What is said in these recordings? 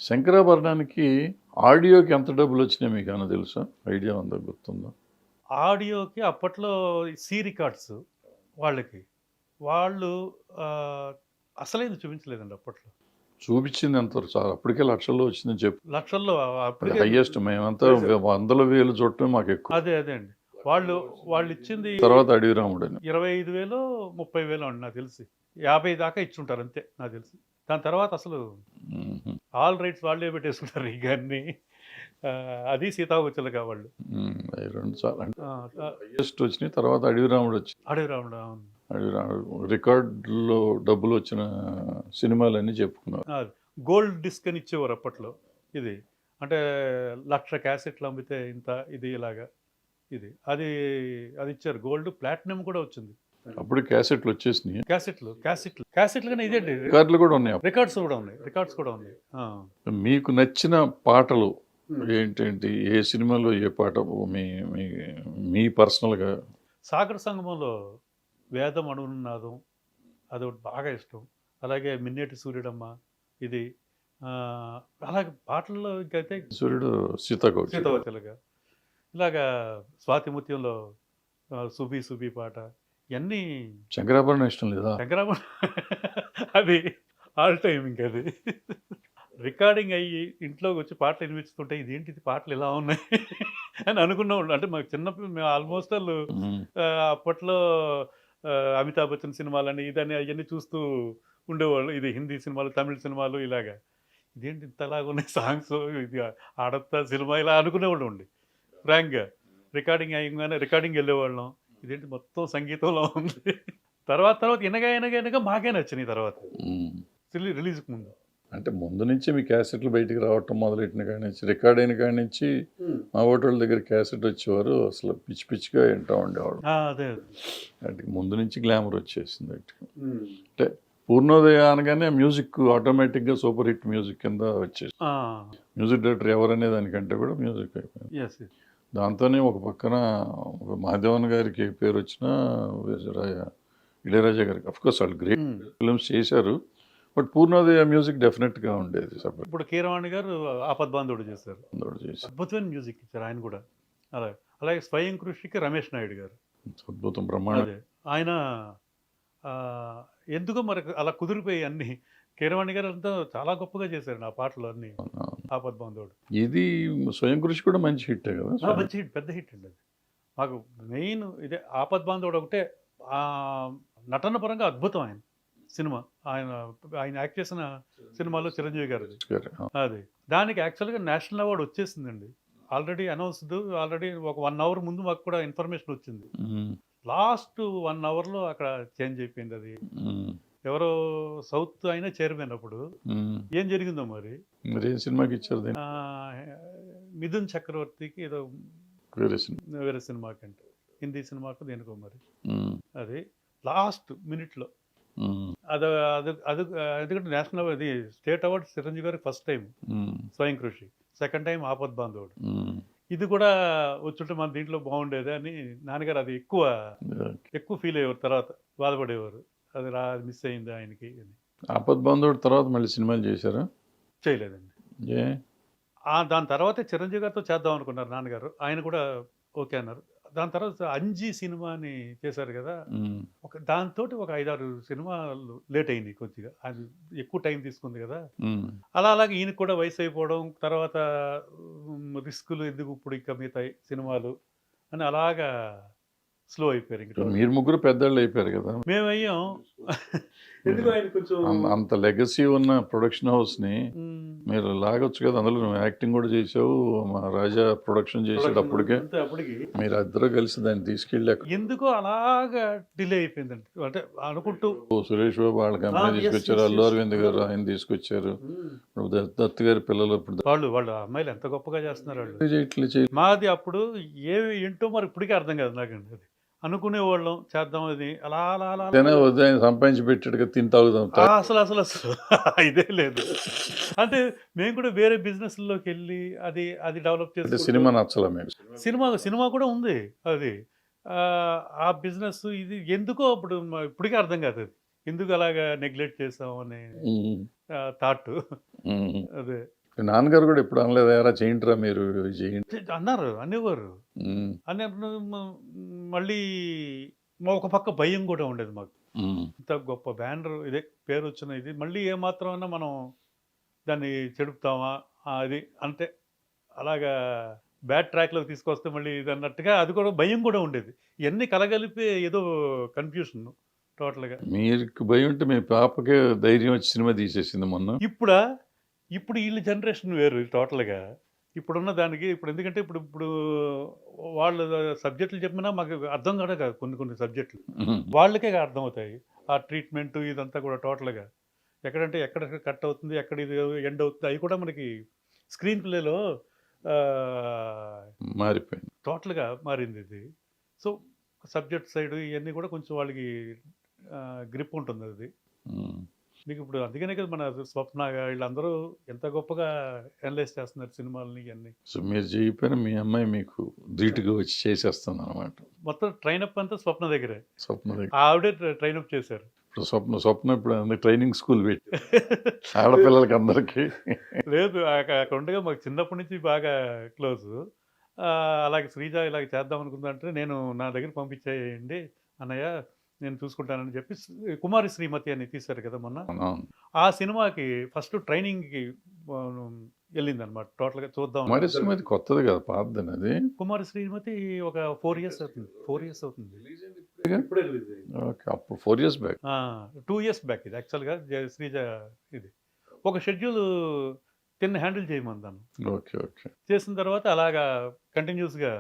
శంకరాభరణానికి ఆడియోకి ఎంత డబ్బులొచ్చినాయి మీకేమన్నా తెలుసా? ఐడియా ఉందా? గుర్తుందా? ఆడియోకి అప్పట్లో సి రికార్డ్స్ వాళ్ళకి. వాళ్ళు ఆహ్, అసలైంది చూపించలేదండి అప్పట్లో. చూపిచ్చింది ఎంతవరకు సార్? అప్పటికే లక్షల్లో వచ్చిందని చెప్పు. లక్షల్లో అది అప్పటికే హైయెస్ట్. మేమంతా వందల వేలు చూడటమే మాకెక్కువ. అదే అండి. వాళ్ళిచ్చింది తర్వాత అడవి రాముడని. 25,000 30,000 అండి నాకు తెలిసి. 50 దాకా ఇచ్చుంటారు అంతే నాకు తెలిసి. దాని తర్వాత అసలు హుహు. ఆల్ రైట్స్ వాళ్ళే పెట్టేసుకుంటారు ఇక అన్నీ. అది సీతాకోకచిలక వాళ్ళు. అయి 2 సార్లు అంటే ఆ! ఆ! హైయెస్ట్ వచ్చినాయి. తర్వాత అడవి రాముడొచ్చింది. అడవి రాముడు. అవును. అడవి రాముడు రికార్డుల్లో డబ్బులొచ్చిన సినిమాలన్నీ చెప్పుకున్నారు. ఆ! గోల్డ్ డిస్క్ అని ఇచ్చేవారు అప్పట్లో. ఇది. అంటే 1,00,000 క్యాసెట్లు అమ్మితే ఇంత ఇది ఇలాగా ఇది. అది ఇచ్చారు. గోల్డ్, ప్లాటినం కూడా వచ్చింది. అప్పుడు క్యాసెట్‌లొచ్చేసినియి. క్యాసెట్లు గాని ఇదేండి. రికార్డులు కూడా ఉన్నాయి. రికార్డ్స్ కూడా ఉన్నాయి. ఆ! మీకు నచ్చిన పాటలు హ్మ్. ఏంటేంటి? ఏ సినిమాలో ఏ పాట మీ మీ మీ పర్సనల్‌గా? సాగర సంగమంలో వేదం అణునాదం అదొకటి బాగా ఇష్టం. అలాగే మిన్నేటి సూర్యుడమ్మ ఇది. ఆహ్, అలాగే పాటల్లో ఇంకైతే సూర్యుడు సీతాకోక సీతాకోకచిలక. ఇలాగా స్వాతి ముత్యంలో 'సువ్వి సువ్వి' పాట ఇయన్నీ శంకరాభరణం ఇష్టం లేదా? శంకరాభరణం అది ఆల్ టైమ్ ఇంకది. రికార్డింగ్ అయ్యి ఇంట్లోకొచ్చి పాటలు వినిపిస్తుంటే ఇదేంటిది పాటలు ఇలా ఉన్నాయి అని అనుకునేవాళ్ళం. అంటే మాకు చిన్నప్పుడు మేము ఆల్మోస్ట్ హ్మ్. అప్పట్లో అమితాబ్ బచ్చన్ సినిమాలని ఇదని అయన్నీ చూస్తూ ఉండేవాళ్ళు. ఇది హిందీ సినిమాలు, తమిళ్ సినిమాలు ఇలాగా. ఇదేంటి ఇంతలాగున్నాయి సాంగ్స్, ఇది ఆడొత్తా సినిమా ఇలా అనుకునేవాళ్ళమండి ఫ్రాంక్‌గా. రికార్డింగ్ అయ్యంగానే రికార్డింగ్‌కెళ్ళేవాళ్ళం. ఇదేంటి మొత్తం సంగీతంలో ఉంది. తర్వాత ఇనగా మాకే నచ్చినియి తర్వాత. హ్మ్. రిలీజ్‌కి ముందు. అంటే ముందు నుంచి మీ క్యాసెట్లు బయటికి రావటం మొదలెట్టిన కాడి నుంచి, రికార్డ్ అయిన కాడి నుంచి మా వోటోళ్ళ దగ్గర క్యాసెట్ వచ్చేవారు. అసలు పిచ్చి పిచ్చిగా వింటా ఉండేవాళ్ళం. అదే. వాటికి ముందు నుంచి గ్లామర్ వచ్చేసింది వాటికి. హ్మ్. అంటే పూర్ణోదయ అనగానే మ్యూజిక్ ఆటోమేటిక్‌గా సూపర్ హిట్ మ్యూజిక్ కింద వచ్చేసింది. ఆ! మ్యూజిక్ డైరెక్టర్ ఎవరనే దానికంటే కూడా మ్యూజిక్ అయిపోయింది. యెస్. దాంతోనే ఒక పక్కన మహాదేవన్ గారికి పేరొచ్చినా, ఇళయరాజా గారికి అఫ్‌కోర్స్ వాళ్ళు గ్రేట్ హ్మ్. ఫిల్మ్స్ చేశారు. బట్ పూర్ణోదయ మ్యూజిక్ డెఫినెట్‌గా ఉండేది. సపరేట్ ఇప్పుడు కీరవాణి గారు ఆపద్బాంధవుడు చేశారు. చేశారు. అద్భుతమైన మ్యూజిక్ ఇచ్చారు ఆయన కూడా. అలాగే స్వయం కృషికి రమేష్ నాయుడు గారు. అద్భుతం, బ్రహ్మాండం. అదే. ఆయన ఆహ్, ఎందుకో మరి అలా కుదిరిపోయాయి అన్నీ. కీరవాణి గారు అంతా చాలా గొప్పగా చేశారండి ఆ పాటలు అన్నీ. ఆపద్బాంధవుడు. ఇది స్వయం కృషి కూడా మంచి హిట్టే కదా! మంచి హిట్. పెద్ద హిట్ అండి అది. మాకు మెయిన్ ఇదే ఆపద్బాంధవుడు ఒకటే. నటన పరంగా అద్భుతం ఆయన సినిమా. ఆయన ఆయన యాక్ట్ చేసిన సినిమాలో చిరంజీవి గారిది. అది. దానికి యాక్చువల్‌గా నేషనల్ అవార్డ్ వచ్చేసిందండి. ఆల్రెడీ ఒక 1 అవర్ ముందు మాకు కూడా ఇన్ఫర్మేషన్ వచ్చింది. హ్మ్. లాస్ట్ 1 అవర్‌లో అక్కడ చేంజ్ అయిపోయింది అది. హ్మ్. ఎవరో సౌత్ ఆయన చైర్మన్ అప్పుడు. హ్మ్. ఏం జరిగిందో మరి. మరి ఏ సినిమాకి ఇచ్చారు దీన్ని? ఆహ్, మిథున్ చక్రవర్తికి ఏదో వేరే సినిమా. వేరే సినిమాకంట. హిందీ సినిమాకో దేనికో మరి. హ్మ్. అది లాస్ట్ మినిట్‌లో. హ్మ్. అది అది అది ఎందుకంటే నేషనల్ ఇది స్టేట్ అవార్డ్ చిరంజీవి గారికి ఫస్ట్ టైమ్ హ్మ్. స్వయం కృషి. సెకండ్ టైమ్ ఆపద్బాంధవుడు. హ్మ్. ఇది కూడా వచ్చుంటే మన దీంట్లో బాగుండేది అని నాన్నగారు అది ఎక్కువ ఫీల్ అయ్యేవారు తర్వాత. బాధపడేవారు. అది మిస్ అయింది ఆయనకి అని. ఆపద్బాంధవుడు తర్వాత మళ్ళీ సినిమాలు చేశారా? చేయలేదండి. ఏ? దాని తర్వాతే చిరంజీవి గారితో చేద్దాం అనుకున్నారు నాన్నగారు. ఆయన కూడా ఓకే అన్నారు. దాని తర్వాత 'అంజీ' సినిమా అని చేశారు కదా! హ్మ్. దాంతోటి ఒక 5, 6 సినిమాలు లేట్ అయినాయి కొద్దిగా. అది ఎక్కువ టైం తీసుకుంది కదా! హ్మ్. అలాగే ఈయనకి కూడా వయసు అయిపోవడం, తర్వాత రిస్కులు ఎందుకు ఇప్పుడు ఇక మిగతాయి సినిమాలు అని అలాగా స్లో అయిపోయారు ఇంక టోటల్. మీరు ముగ్గురు పెద్దోళ్ళు అయిపోయారు కదా! మేమయ్యాం. ఎందుకో ఆయన కొంచెం అంత లెగసీ ఉన్న ప్రొడక్షన్ హౌస్‌ని హ్మ్. మీరు లాగొచ్చు కదా! అందులో నువ్వు యాక్టింగ్ కూడా చేసావు. మా రాజా ప్రొడక్షన్ చేసాడు అప్పటికే. అంతే అప్పటికి. మీరిద్దరూ కలిసి దాన్ని తీసుకెళ్ళి ఎందుకో అలాగా డిలే అయిపోయిందండి. అంటే అనుకుంటూ సురేష్ బాబు వాళ్ళ కంపెనీ యెస్. తీసుకొచ్చారు. యెస్. అల్లు యెస్. అరవింద్ గారు ఆయన తీసుకొచ్చారు. హ్మ్. ఇప్పుడు దత్ గారి పిల్లలు ఇప్పుడు వాళ్ళు అమ్మాయిలు ఎంత గొప్పగా చేస్తున్నారు వాళ్ళు. చేయట్లే. మాది అప్పుడు ఏంటో మరి ఇప్పటికి అర్థం కాదు నాకండి అది. అనుకునేవాళ్ళం చేద్దాం అది. అలా అలా అలా అలా వద్దు ఆయన సంపాదించి పెట్టాడుగా తిని తాగుదాం. అసలు ఇదే లేదు. అంటే మేము కూడా వేరే బిజినెస్‌లోకెళ్ళి అది డెవలప్ అంటే చేసుకుంటూ సినిమా నచ్చలా మీకు? సినిమా కూడా ఉంది అది. ఆ బిజినెస్ ఇది ఎందుకో అప్పుడు ఇప్పటికి అర్థం కాదు అది. ఎందుకు అలాగా నెగ్లెక్ట్ చేసాం అనే హ్మ్. థాట్. హ్మ్. అదే. మీ నాన్నగారు కూడా ఎప్పుడు అనలేదు ఎరా చేయండిరా మీరు చేయండి. అన్నారు, అనేవారు. ఉమ్, అన్నప్పుడు మళ్ళీ ఒక పక్క భయం కూడా ఉండేది మాకు. ఉమ్. ఇంత గొప్ప బ్యానర్ ఇదే పేరు వచ్చిన ఇది మళ్ళీ ఏమాత్రం అన్నా మనం దాన్ని చెడుపుతామా అది అంటే అలాగా బ్యాడ్ ట్రాక్లోకి తీసుకొస్తే మళ్ళీ ఇది అన్నట్టుగా అది కూడా భయం కూడా ఉండేది. ఇవన్నీ కలగలిపి ఏదో కన్ఫ్యూషన్ టోటల్గా. మీకు భయం ఉంటే మీ పాపకే ధైర్యం వచ్చి సినిమా తీసేసింది మొన్న. ఇప్పుడు వీళ్ళ జనరేషన్ వేరు టోటల్గా. ఇప్పుడున్న దానికి ఇప్పుడు ఎందుకంటే ఇప్పుడు వాళ్ళ సబ్జెక్టులు చెప్పినా మాకు అర్థం కూడా కాదు కొన్ని సబ్జెక్టులు. ఉమ్, వాళ్ళకే అర్థమవుతాయి. ఆ ట్రీట్మెంట్ ఇదంతా కూడా టోటల్గా. ఎక్కడంటే ఎక్కడ కట్ అవుతుంది, ఎక్కడ ఇది ఎండ్ అవుతుంది అవి కూడా మనకి స్క్రీన్ ప్లేలో మారిపోయింది. టోటల్గా మారింది ఇది. సో సబ్జెక్ట్ సైడ్ ఇవన్నీ కూడా కొంచెం వాళ్ళకి గ్రిప్ ఉంటుంది అది. ఉమ్. మీకు ఇప్పుడు అందుకనే కదా మన స్వప్న వీళ్ళందరూ ఎంత గొప్పగా అనలైజ్ చేస్తున్నారు సినిమాలని ఇవన్నీ. సో మీరు చేయకపోయినా మీ అమ్మాయి మీకు ధీటుగా వచ్చి చేసేస్తుంది అనమాట. మొత్తం ట్రైనప్ అంతా స్వప్న దగ్గరే. స్వప్న దగ్గర ఆవిడే ట్రైనప్ చేశారు. ఇప్పుడు స్వప్న ఇప్పుడు అందరికి ట్రైనింగ్ స్కూల్ పెట్టి ఆడపిల్లలకి అందరికీ. లేదు అక్కడ ఉండగా మాకు చిన్నప్పటి నుంచి బాగా క్లోజ్. అలాగే శ్రీజ ఇలాగ చేద్దాం అనుకుందంటే నేను నా దగ్గర పంపించేయండి అన్నయ్య నేను చూసుకుంటానని చెప్పి కుమారి శ్రీమతి అని తీశారు కదా మొన్న. అవును. ఆ సినిమాకి ఫస్ట్ ట్రైనింగ్కి వెళ్ళిందనమాట టోటల్గా చూద్దాం. మరి శ్రీమతి కొత్తది కదా, పాతదని అది. కుమారి శ్రీమతి ఒక 4 years అవుతుంది. 4 years అవుతుంది. ఓకే, అప్పుడు 4 years బ్యాక్. 2 years బ్యాక్ ఇది యాక్చువల్గా శ్రీజ ఇది ఒక షెడ్యూల్ హ్యాండిల్ చేయమందాను. Okay okay. చేసిన తర్వాత అలాగా కంటిన్యూస్గా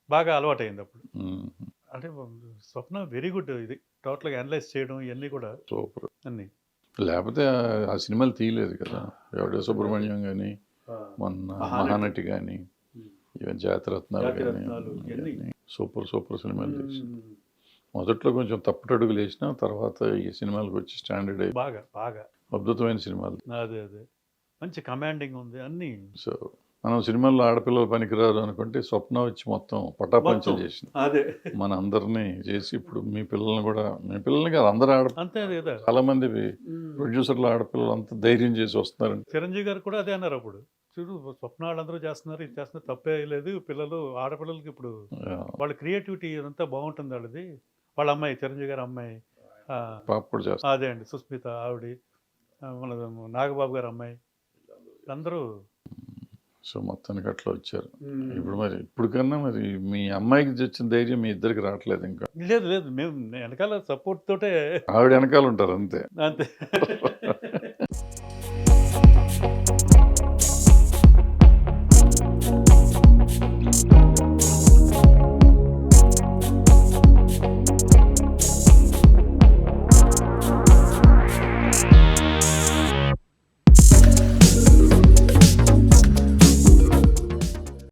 బాగా అలవాటైంది అప్పుడు. ఉమ్, అంటే స్వప్న వెరీ గుడ్ ఇది టోటల్గా అనలైజ్ చేయడం ఇవన్నీ కూడా సూపర్. అన్నీ. లేకపోతే ఆ సినిమాలు తీయలేదు కదా, ఎవడో సుబ్రహ్మణ్యం కానీ మొన్న మహానటి కానీ ఈవెన్ జాతిరత్నాలు జాతిరత్నాలు కానీ ఇవన్నీ. సూపర్ సూపర్ సినిమాలు తీసి మొదట్లో కొంచెం తప్పుటడుగులు వేసినా తర్వాత ఈ సినిమాలకు వచ్చి స్టాండర్డ్ అయ్యి బాగా బాగా అద్భుతమైన సినిమాలు. అదే మంచి కమాండింగ్ ఉంది అన్నీ. సో మనం సినిమాల్లో ఆడపిల్లలు పనికిరారు అనుకుంటే స్వప్న వచ్చి మొత్తం పటాపంచలు చేసింది, అదే మన అందరినీ చేసి ఇప్పుడు మీ పిల్లల్ని కూడా, మీ పిల్లల్ని కాదు అందరు అంతే కదా. చాలా మంది ప్రొడ్యూసర్లు ఆడపిల్లలు అంత ధైర్యం చేసి వస్తున్నారండి. చిరంజీవి గారు కూడా అదే అన్నారు అప్పుడు. చూడు స్వప్న వాళ్ళందరూ చేస్తున్నారు, ఇది చేస్తున్నారు, తప్పే లేదు. పిల్లలు ఆడపిల్లలకి ఇప్పుడు వాళ్ళ క్రియేటివిటీ అంతా బాగుంటుంది వాళ్ళది. వాళ్ళ అమ్మాయి చిరంజీవి గారి అమ్మాయి పాప కూడా చేస్తారు. అదే అండి సుస్మిత ఆవిడ, మన నాగబాబు గారి అమ్మాయి అందరూ. సో మొత్తానికి అట్లా వచ్చారు. ఇప్పుడు మరి ఇప్పుడు కన్నా మరి మీ అమ్మాయికి వచ్చిన ధైర్యం మీ ఇద్దరికి రావట్లేదు ఇంకా. లేదు మేము వెనకాల సపోర్ట్ తోటే ఆవిడ వెనకాల ఉంటారు అంతే. అంతే